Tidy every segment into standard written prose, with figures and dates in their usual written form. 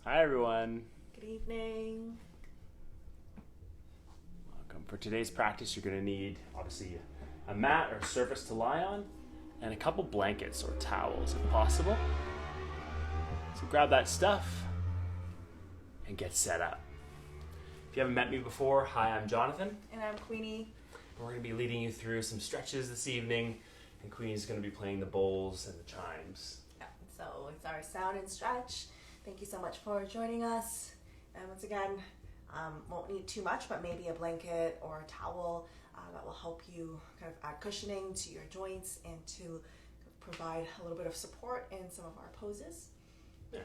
Hi everyone. Good evening. Welcome. For today's practice, you're going to need obviously a mat or surface to lie on and a couple blankets or towels if possible. So grab that stuff and get set up. If you haven't met me before, hi, I'm Jonathan. And I'm Queenie. We're going to be leading you through some stretches this evening, and Queenie's going to be playing the bowls and the chimes. Yeah, so it's our sound and stretch. Thank you so much for joining us. And once again, won't need too much, but maybe a blanket or a towel that will help you kind of add cushioning to your joints and to provide a little bit of support in some of our poses. Yeah.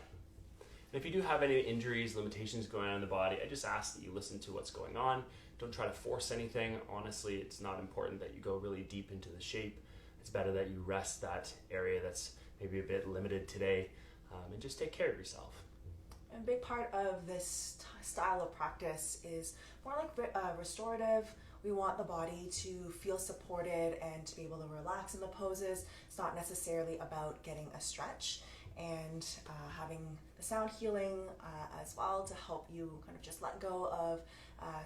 And if you do have any injuries, limitations going on in the body, I just ask that you listen to what's going on. Don't try to force anything. Honestly, it's not important that you go really deep into the shape. It's better that you rest that area that's maybe a bit limited today, and just take care of yourself. A big part of this style of practice is more like restorative. We want the body to feel supported and to be able to relax in the poses. It's not necessarily about getting a stretch, and having the sound healing as well to help you kind of just let go of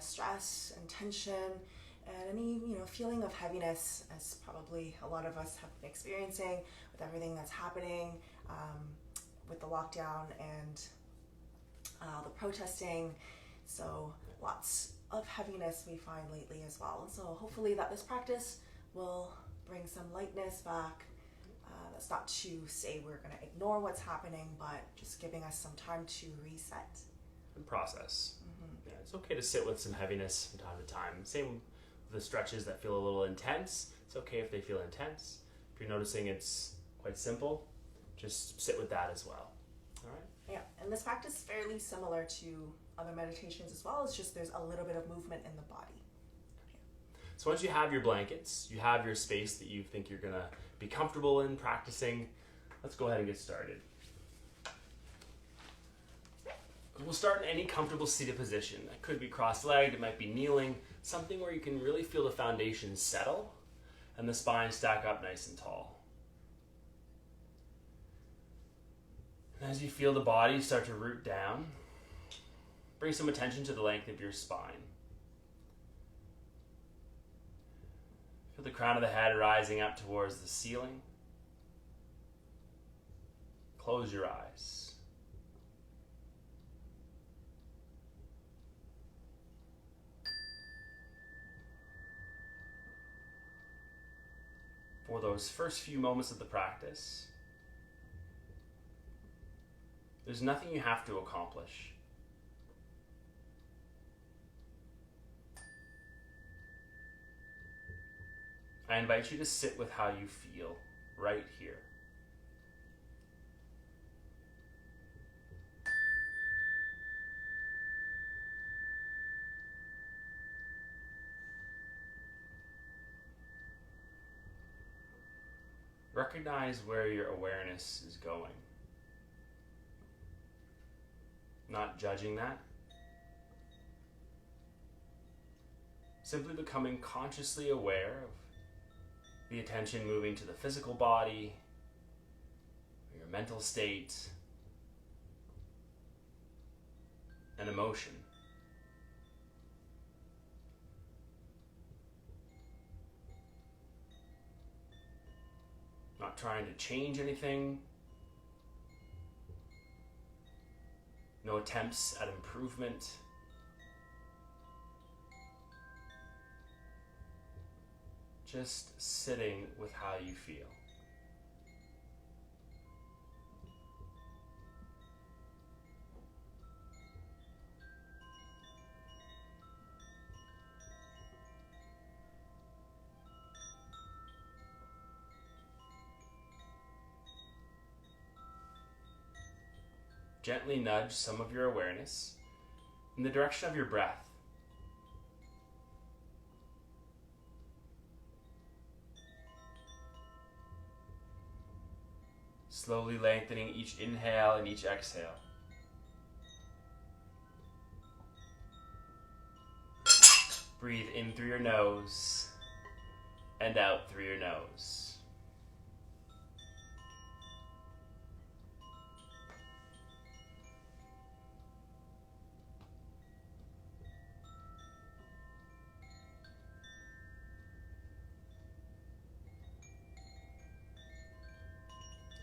stress and tension and any feeling of heaviness, as probably a lot of us have been experiencing with everything that's happening with the lockdown and the protesting. So lots of heaviness we find lately as well. And so hopefully that this practice will bring some lightness back. That's not to say we're going to ignore what's happening, but just giving us some time to reset. And process. Yeah, it's okay to sit with some heaviness from time to time. Same with the stretches that feel a little intense. It's okay if they feel intense. If you're noticing it's quite simple, just sit with that as well. All right? Yeah, and this practice is fairly similar to other meditations as well. It's just there's a little bit of movement in the body. So once you have your blankets, you have your space that you think you're going to be comfortable in practicing, let's go ahead and get started. We'll start in any comfortable seated position. That could be cross-legged, it might be kneeling, something where you can really feel the foundation settle and the spine stack up nice and tall. And as you feel the body start to root down, bring some attention to the length of your spine. Feel the crown of the head rising up towards the ceiling. Close your eyes. For those first few moments of the practice, there's nothing you have to accomplish. I invite you to sit with how you feel right here. Recognize where your awareness is going. Not judging that. Simply becoming consciously aware of the attention moving to the physical body, your mental state, and emotion. Not trying to change anything. No attempts at improvement. Just sitting with how you feel. Gently nudge some of your awareness in the direction of your breath. Slowly lengthening each inhale and each exhale. Breathe in through your nose and out through your nose.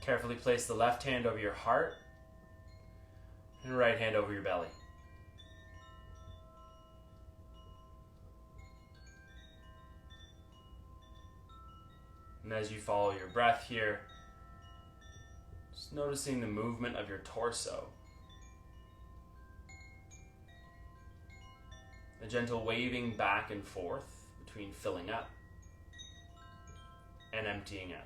Carefully place the left hand over your heart and right hand over your belly. And as you follow your breath here, just noticing the movement of your torso. A gentle waving back and forth between filling up and emptying out.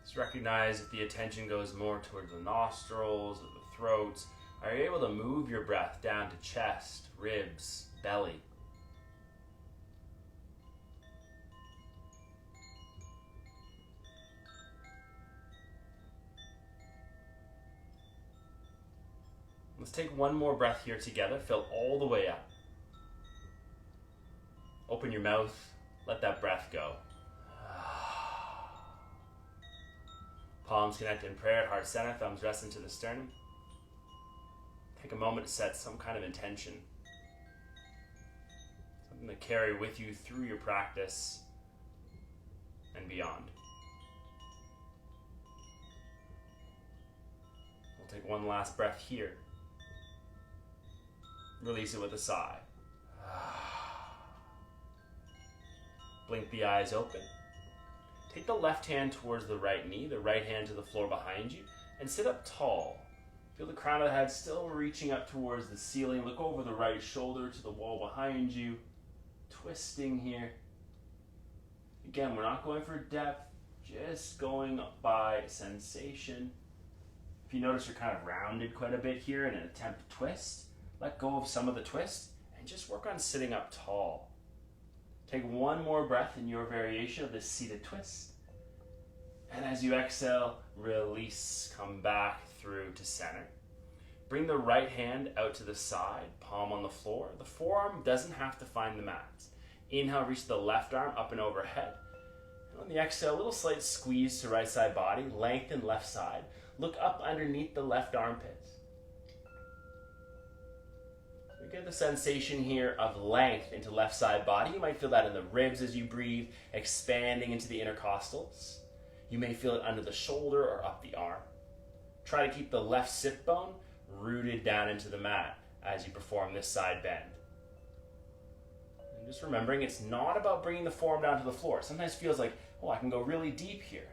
Just recognize if the attention goes more towards the nostrils or the throat. Are you able to move your breath down to chest, ribs, belly? Let's take one more breath here together. Fill all the way up. Open your mouth. Let that breath go. Palms connect in prayer at heart center. Thumbs rest into the sternum. Take a moment to set some kind of intention. Something to carry with you through your practice and beyond. We'll take one last breath here. Release it with a sigh. Blink the eyes open. Take the left hand towards the right knee, the right hand to the floor behind you, and sit up tall. Feel the crown of the head still reaching up towards the ceiling. Look over the right shoulder to the wall behind you. Twisting here. Again, we're not going for depth, just going by sensation. If you notice you're kind of rounded quite a bit here in an attempt to twist, let go of some of the twist and just work on sitting up tall. Take one more breath in your variation of this seated twist. And as you exhale, release, come back through to center. Bring the right hand out to the side, palm on the floor. The forearm doesn't have to find the mat. Inhale, reach the left arm up and overhead. And on the exhale, a little slight squeeze to right side body, lengthen left side. Look up underneath the left armpit. We get the sensation here of length into left side body. You might feel that in the ribs as you breathe, expanding into the intercostals. You may feel it under the shoulder or up the arm. Try to keep the left sit bone rooted down into the mat as you perform this side bend. And just remembering it's not about bringing the forearm down to the floor. It sometimes feels like, oh, I can go really deep here.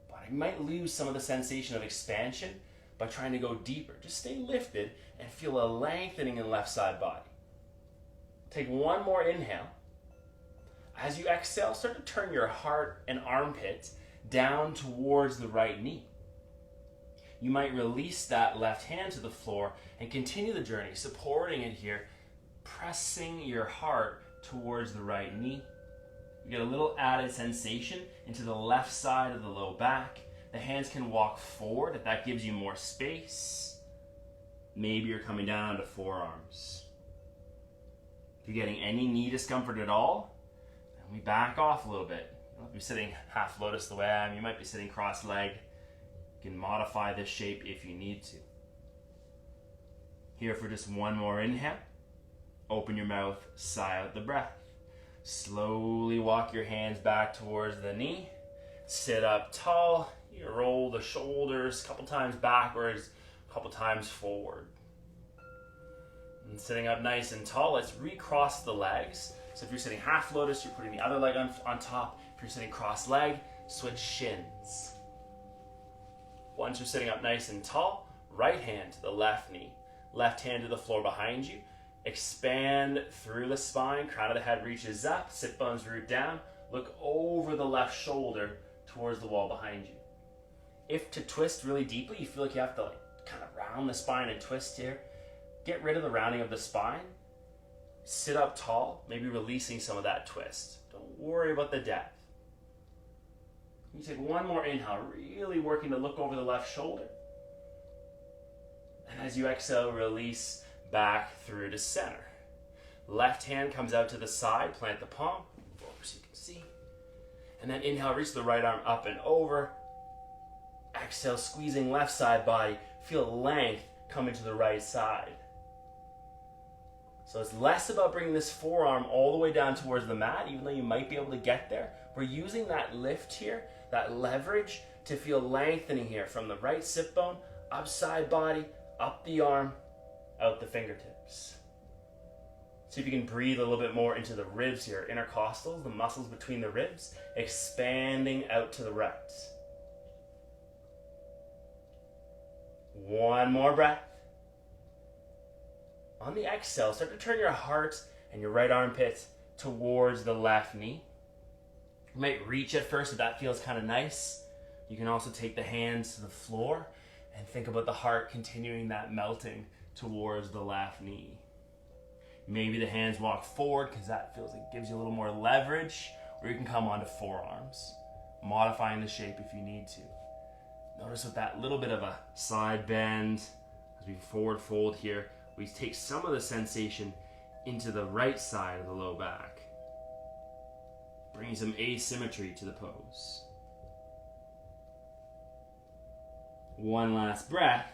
But I might lose some of the sensation of expansion by trying to go deeper. Just stay lifted and feel a lengthening in the left side body. Take one more inhale. As you exhale, start to turn your heart and armpit down towards the right knee. You might release that left hand to the floor and continue the journey, supporting it here, pressing your heart towards the right knee. You get a little added sensation into the left side of the low back. The hands can walk forward if that gives you more space. Maybe you're coming down to forearms. If you're getting any knee discomfort at all, then we back off a little bit. You don't have to be sitting half lotus the way I am. You might be sitting cross-legged. You can modify this shape if you need to. Here for just one more inhale. Open your mouth, sigh out the breath. Slowly walk your hands back towards the knee. Sit up tall. You roll the shoulders a couple times backwards, a couple times forward. And sitting up nice and tall, let's recross the legs. So if you're sitting half lotus, you're putting the other leg on top. If you're sitting cross-leg, switch shins. Once you're sitting up nice and tall, right hand to the left knee, left hand to the floor behind you. Expand through the spine, crown of the head reaches up, sit bones root down. Look over the left shoulder towards the wall behind you. If to twist really deeply, you feel like you have to kind of round the spine and twist here, get rid of the rounding of the spine. Sit up tall, maybe releasing some of that twist. Don't worry about the depth. You take one more inhale, really working to look over the left shoulder. And as you exhale, release back through to center. Left hand comes out to the side, plant the palm, over so you can see. And then inhale, reach the right arm up and over. Exhale, squeezing left side body, feel length come into the right side. So it's less about bringing this forearm all the way down towards the mat, even though you might be able to get there. We're using that lift here, that leverage, to feel lengthening here from the right sit bone, up side body, up the arm, out the fingertips. See if you can breathe a little bit more into the ribs here, intercostals, the muscles between the ribs, expanding out to the right. One more breath. On the exhale, start to turn your heart and your right armpit towards the left knee. You might reach at first if that feels kind of nice. You can also take the hands to the floor and think about the heart continuing that melting towards the left knee. Maybe the hands walk forward because that feels like it gives you a little more leverage, or you can come onto forearms, modifying the shape if you need to. Notice with that little bit of a side bend, as we forward fold here, we take some of the sensation into the right side of the low back, bringing some asymmetry to the pose. One last breath.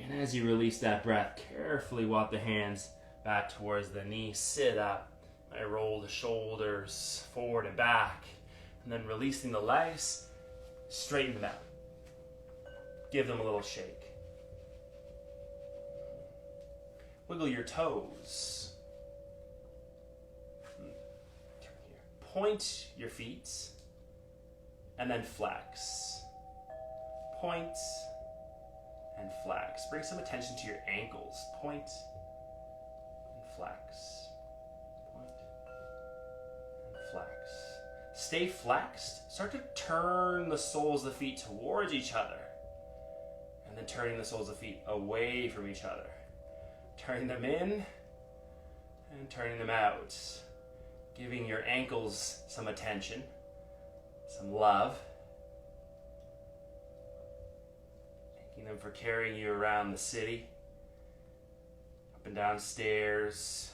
And as you release that breath, carefully walk the hands back towards the knee, sit up. I roll the shoulders forward and back, and then releasing the legs, straighten them out. Give them a little shake. Wiggle your toes. Turn here. Point your feet, and then flex. Point and flex. Bring some attention to your ankles. Point and flex. Point and flex. Stay flexed. Start to turn the soles of the feet towards each other. And then turning the soles of the feet away from each other. Turning them in and turning them out. Giving your ankles some attention, some love. Thanking them for carrying you around the city, up and down stairs.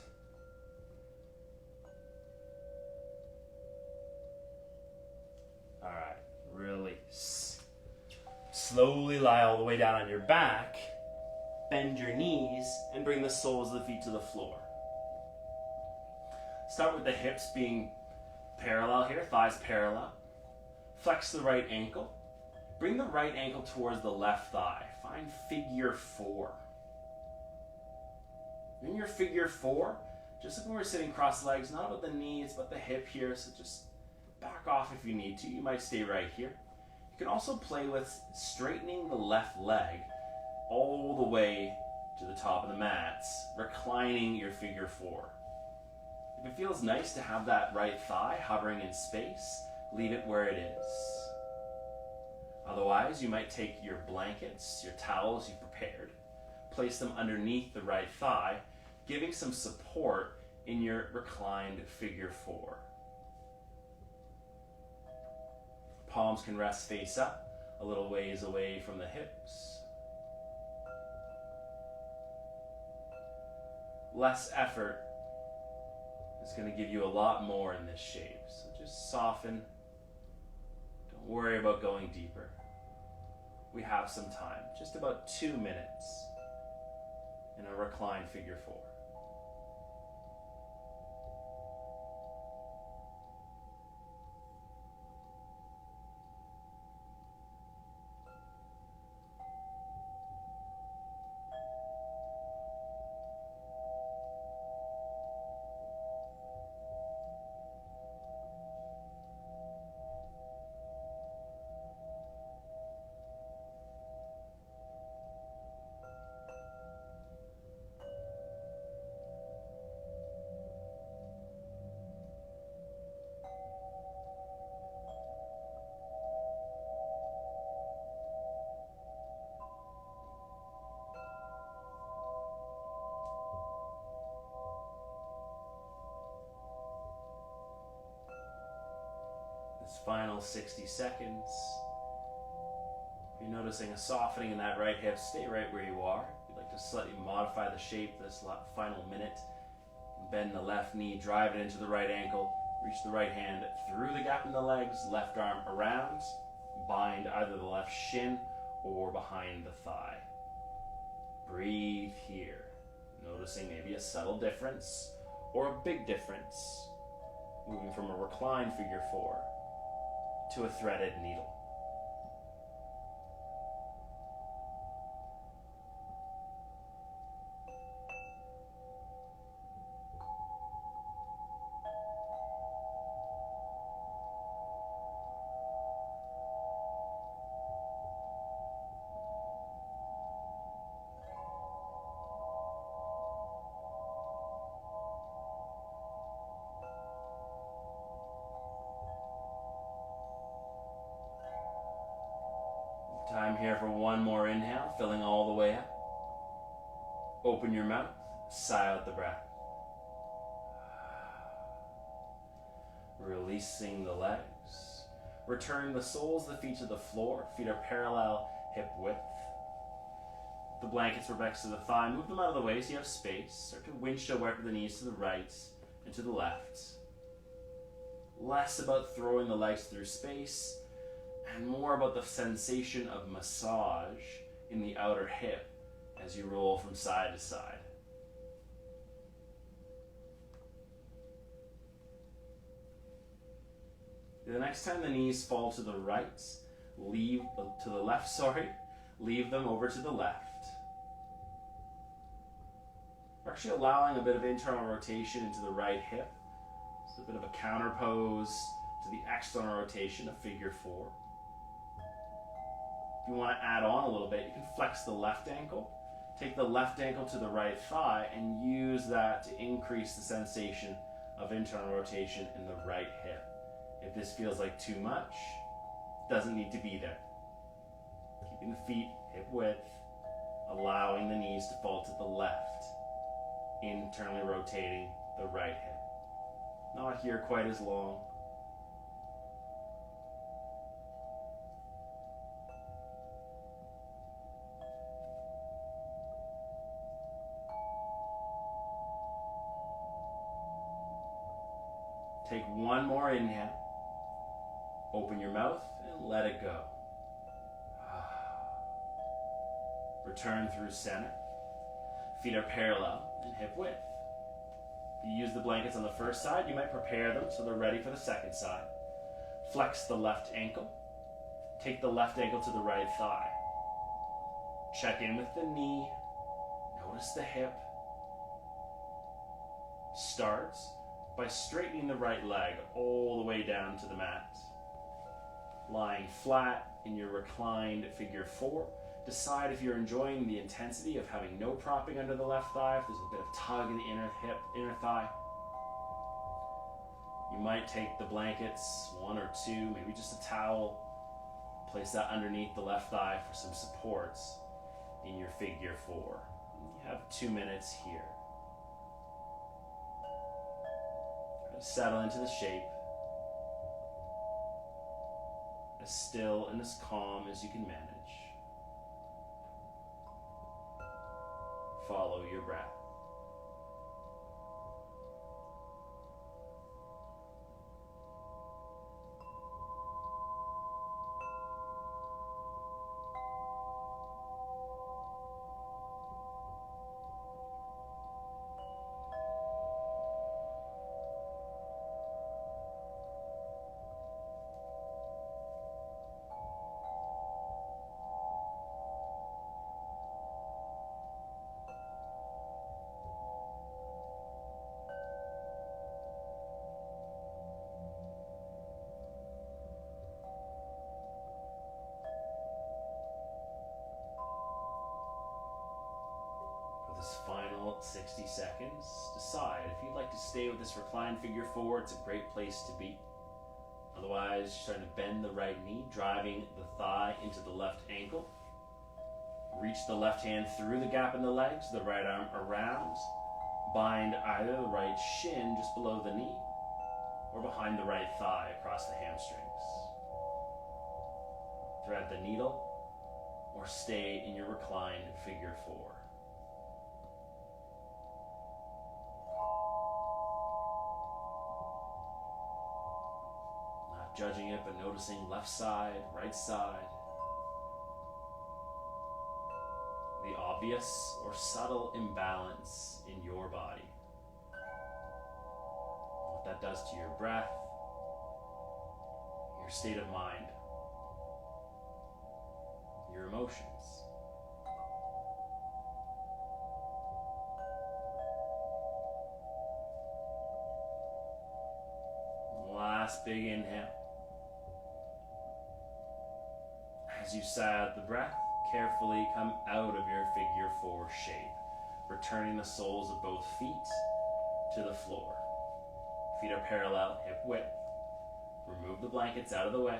All right, release. Slowly lie all the way down on your back. Bend your knees and bring the soles of the feet to the floor. Start with the hips being parallel here, thighs parallel. Flex the right ankle. Bring the right ankle towards the left thigh. Find figure four. In your figure four, just like when we're sitting cross legs, not about the knee, it's about the hip here, so just back off if you need to. You might stay right here. You can also play with straightening the left leg all the way to the top of the mats, reclining your figure four. If it feels nice to have that right thigh hovering in space, leave it where it is. Otherwise, you might take your blankets, your towels you've prepared, place them underneath the right thigh, giving some support in your reclined figure four. Palms can rest face up, a little ways away from the hips. Less effort is going to give you a lot more in this shape. So just soften. Don't worry about going deeper. We have some time, just about 2 minutes in a reclined figure four. This final 60 seconds, if you're noticing a softening in that right hip, stay right where you are. If you'd like to slightly modify the shape this final minute, bend the left knee, drive it into the right ankle, reach the right hand through the gap in the legs, left arm around, bind either the left shin or behind the thigh. Breathe here, noticing maybe a subtle difference or a big difference, moving from a reclined figure 4 to a threaded needle. Time here for one more inhale, filling all the way up. Open your mouth, sigh out the breath. Releasing the legs. Return the soles of the feet to the floor. Feet are parallel, hip width. The blankets were next to the thigh. Move them out of the way so you have space. Start to windshield wiper the knees to the right and to the left. Less about throwing the legs through space and more about the sensation of massage in the outer hip as you roll from side to side. The next time the knees fall to the right, leave them over to the left. We're actually allowing a bit of internal rotation into the right hip. It's a bit of a counter pose to the external rotation of figure 4. If you want to add on a little bit, you can flex the left ankle. Take the left ankle to the right thigh and use that to increase the sensation of internal rotation in the right hip. If this feels like too much, it doesn't need to be there. Keeping the feet hip width, allowing the knees to fall to the left, internally rotating the right hip. Not here quite as long. Take one more inhale. Open your mouth and let it go. Return through center. Feet are parallel and hip width. If you use the blankets on the first side, you might prepare them so they're ready for the second side. Flex the left ankle. Take the left ankle to the right thigh. Check in with the knee. Notice the hip. Start by straightening the right leg all the way down to the mat. Lying flat in your reclined figure 4. Decide if you're enjoying the intensity of having no propping under the left thigh, if there's a bit of tug in the inner hip, inner thigh. You might take the blankets, 1 or 2, maybe just a towel, place that underneath the left thigh for some supports in your figure 4. You have 2 minutes here. Settle into the shape, as still and as calm as you can manage. Follow your breath. Final 60 seconds. Decide if you'd like to stay with this reclined figure 4. It's a great place to be. Otherwise, you're starting to bend the right knee, driving the thigh into the left ankle. Reach the left hand through the gap in the legs, the right arm around. Bind either the right shin just below the knee or behind the right thigh across the hamstrings. Thread the needle or stay in your reclined figure 4. Judging it, but noticing left side, right side. obvious or subtle imbalance in your body. What that does to your breath, your state of mind, your emotions. Last big inhale. As you sigh out the breath, carefully come out of your figure four shape, returning the soles of both feet to the floor. Feet are parallel, hip width. Remove the blankets out of the way.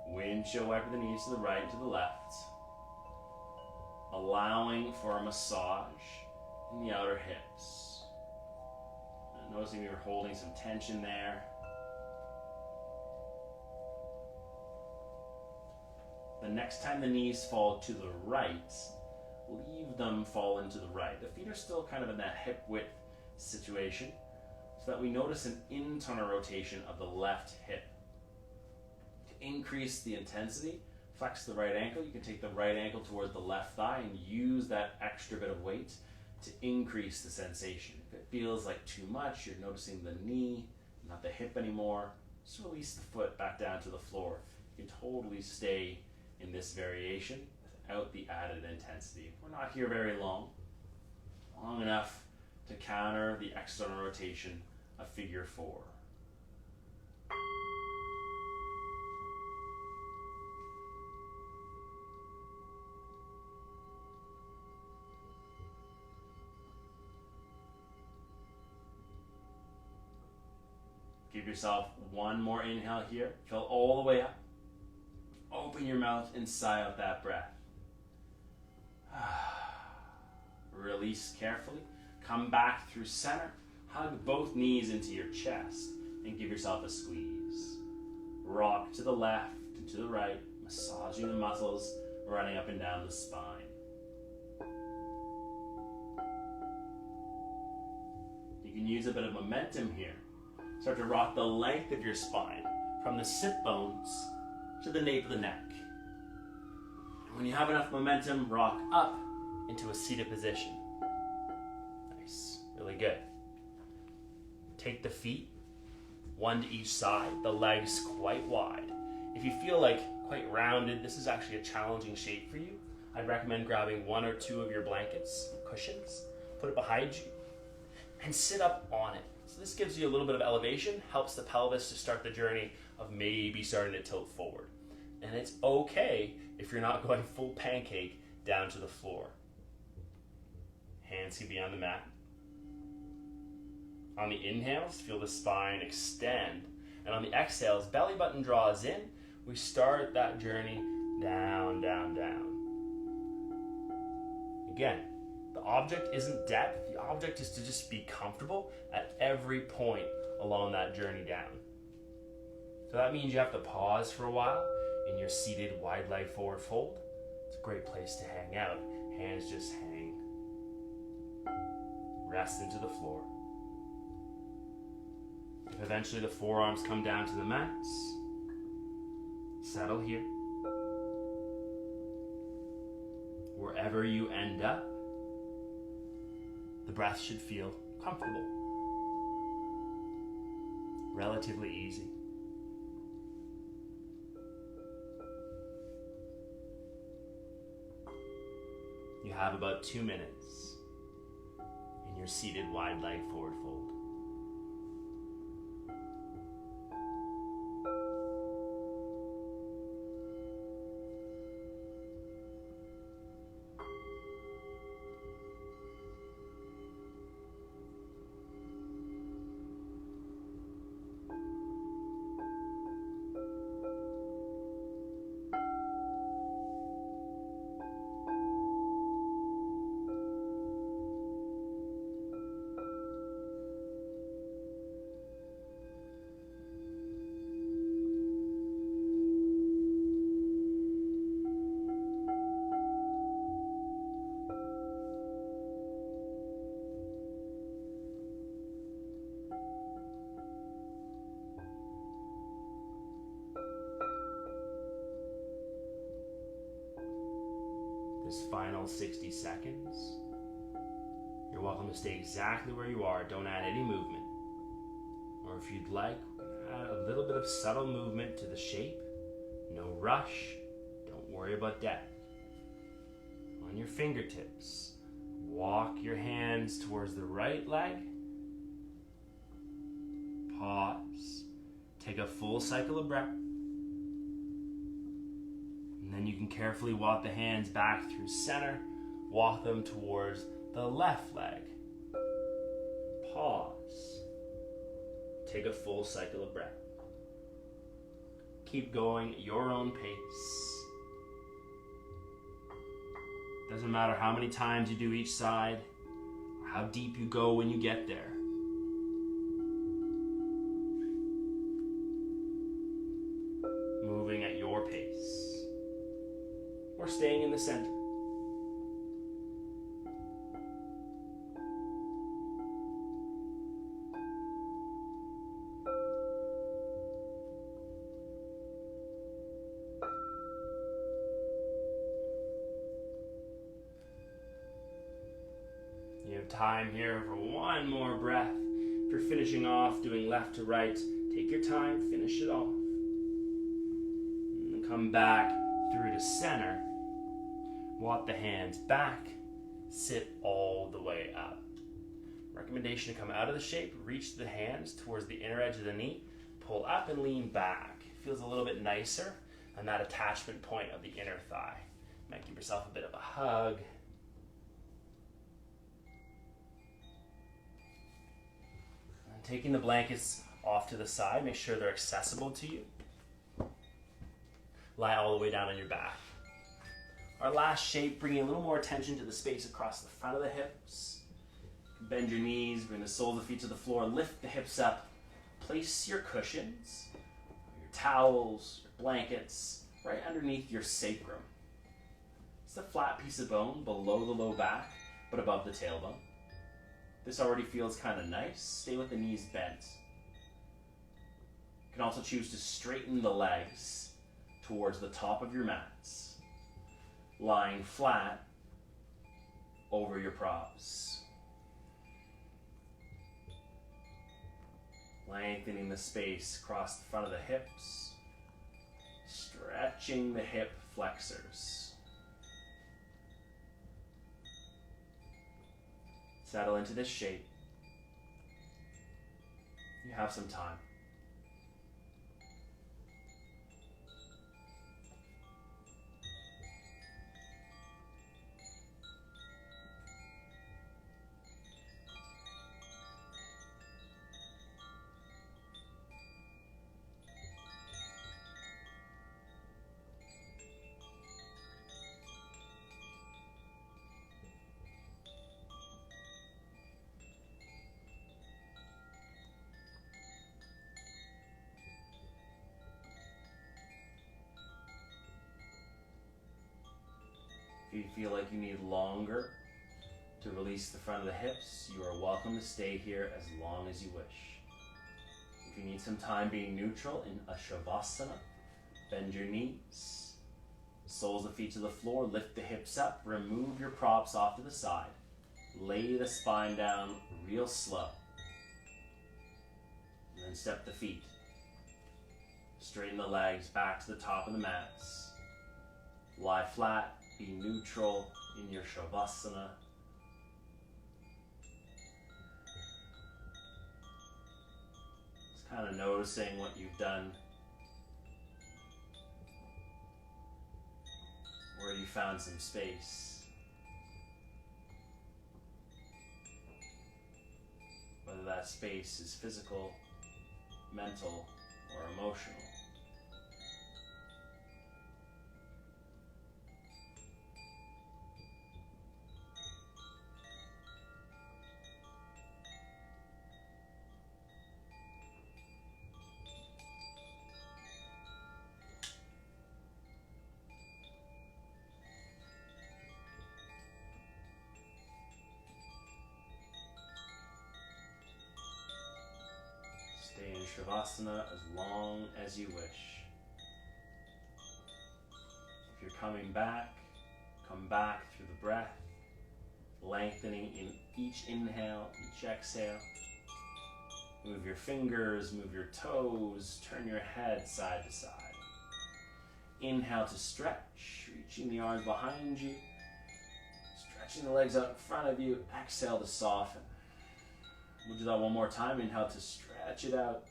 Windshield wiper the knees to the right and to the left, allowing for a massage in the outer hips. And noticing you're holding some tension there. The next time the knees fall to the right, leave them fall into the right. The feet are still kind of in that hip width situation, so that we notice an internal rotation of the left hip. To increase the intensity, flex the right ankle. You can take the right ankle towards the left thigh and use that extra bit of weight to increase the sensation. If it feels like too much, you're noticing the knee, not the hip anymore, just release the foot back down to the floor. You can totally stay in this variation without the added intensity. We're not here very long enough to counter the external rotation of figure four. Give yourself one more inhale here. Fill all the way up. Open your mouth and sigh out that breath. Release carefully. Come back through center. Hug both knees into your chest and give yourself a squeeze. Rock to the left and to the right, massaging the muscles running up and down the spine. You can use a bit of momentum here. Start to rock the length of your spine from the sit bones to the nape of the neck. And when you have enough momentum, rock up into a seated position. Nice, really good. Take the feet, one to each side, the legs quite wide. If you feel like quite rounded, this is actually a challenging shape for you. I'd recommend grabbing one or two of your blankets, cushions, put it behind you, and sit up on it. So this gives you a little bit of elevation, helps the pelvis to start the journey of maybe starting to tilt forward. And it's okay if you're not going full pancake down to the floor. Hands can be on the mat. On the inhales, feel the spine extend. And on the exhales, belly button draws in. We start that journey down, down, down. Again, the object isn't depth. The object is to just be comfortable at every point along that journey down. So that means you have to pause for a while in your seated wide leg forward fold. It's a great place to hang out. Hands just hang. Rest into the floor. If eventually the forearms come down to the mats, settle here. Wherever you end up, the breath should feel comfortable, relatively easy. You have about 2 minutes in your seated wide leg forward fold. this final 60 seconds. You're welcome to stay exactly where you are. Don't add any movement. Or if you'd like, add a little bit of subtle movement to the shape. No rush. Don't worry about depth. On your fingertips, walk your hands towards the right leg. Pause. Take a full cycle of breath. And then you can carefully walk the hands back through center. Walk them towards the left leg. Pause. Take a full cycle of breath. Keep going at your own pace. Doesn't matter how many times you do each side, or how deep you go when you get there. Moving at your pace, or staying in the center. You have time here for one more breath. If you're finishing off doing left to right, take your time, finish it off. And then come back through to center. Walk the hands back, sit all the way up. Recommendation to come out of the shape, reach the hands towards the inner edge of the knee, pull up and lean back. Feels a little bit nicer on that attachment point of the inner thigh. Might give yourself a bit of a hug. Taking the blankets off to the side, make sure they're accessible to you. Lie all the way down on your back. Our last shape, bringing a little more attention to the space across the front of the hips. Bend your knees, bring the soles of the feet to the floor, lift the hips up. Place your cushions, your towels, your blankets, right underneath your sacrum. It's a flat piece of bone below the low back, but above the tailbone. This already feels kind of nice. Stay with the knees bent. You can also choose to straighten the legs towards the top of your mats, lying flat over your props. Lengthening the space across the front of the hips, stretching the hip flexors. Settle into this shape. You have some time. If you feel like you need longer to release the front of the hips, you are welcome to stay here as long as you wish. If you need some time being neutral in a Shavasana, bend your knees, soles of the feet to the floor, lift the hips up, remove your props off to the side, lay the spine down real slow, and then step the feet. Straighten the legs back to the top of the mats. Lie flat. Be neutral in your Shavasana. Just kind of noticing what you've done, where you found some space. Whether that space is physical, mental, or emotional. Stay in Shavasana as long as you wish. If you're coming back, Come back through the breath, lengthening in each inhale, each exhale. Move your fingers, move your toes, turn your head side to side. Inhale to stretch, reaching the arms behind you, stretching the legs out in front of you. Exhale to soften. We'll do that one more time. Inhale to stretch it out.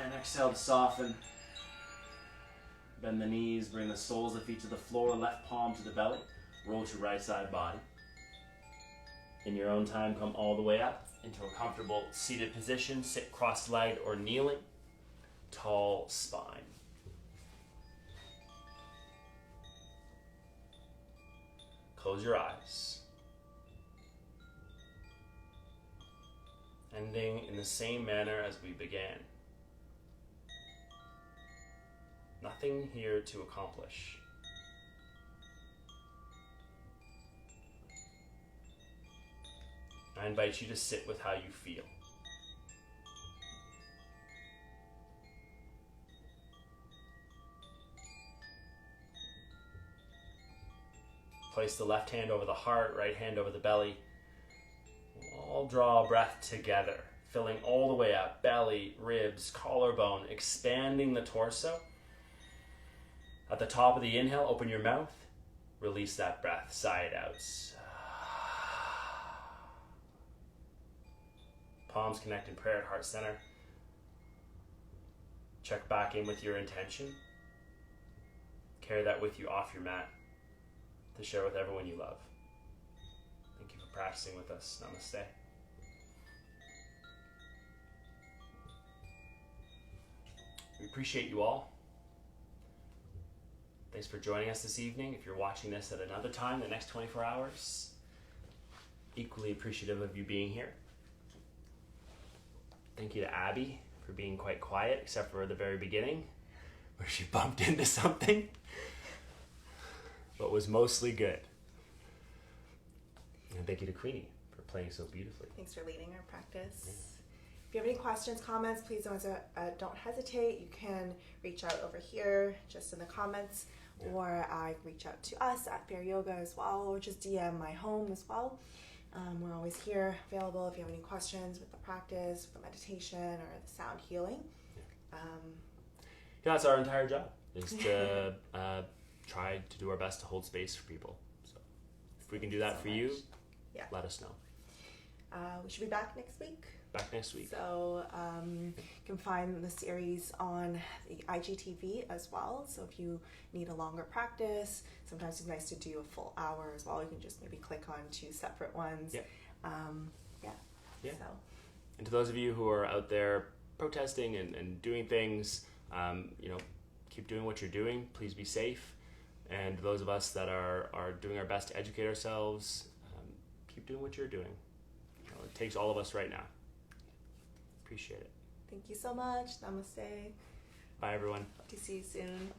And exhale to soften. Bend the knees, bring the soles of the feet to the floor, left palm to the belly. Roll to right side body. In your own time, come all the way up into a comfortable seated position. Sit cross-legged or kneeling. Tall spine. Close your eyes. Ending in the same manner as we began. Nothing here to accomplish. I invite you to sit with how you feel. Place the left hand over the heart, right hand over the belly. All draw a breath together, filling all the way up, belly, ribs, collarbone, expanding the torso. At the top of the inhale, open your mouth, release that breath, sigh it out. Palms connect in prayer at heart center. Check back in with your intention. Carry that with you off your mat to share with everyone you love. Thank you for practicing with us. Namaste. We appreciate you all. Thanks for joining us this evening. If you're watching this at another time, the next 24 hours, equally appreciative of you being here. Thank you to Abby for being quite quiet, except for the very beginning, where she bumped into something, but was mostly good. And thank you to Queenie for playing so beautifully. Thanks for leading our practice. Yeah. If you have any questions, comments, please don't hesitate. You can reach out over here, just in the comments, or reach out to us at Fair Yoga as well, or just DM my home as well. We're always here, available if you have any questions with the practice, with the meditation, or the sound healing. That's our entire job, is to try to do our best to hold space for people. So if we can do that for you, let us know. We should be back next week. Back next week. So you can find the series on the IGTV as well. So if you need a longer practice, sometimes it's nice to do a full hour as well. You can just maybe click on 2 separate ones. Yeah. So. And to those of you who are out there protesting and doing things, keep doing what you're doing. Please be safe. And those of us that are doing our best to educate ourselves, keep doing what you're doing. It takes all of us right now. Appreciate it. Thank you so much. Namaste. Bye, everyone. Hope to see you soon.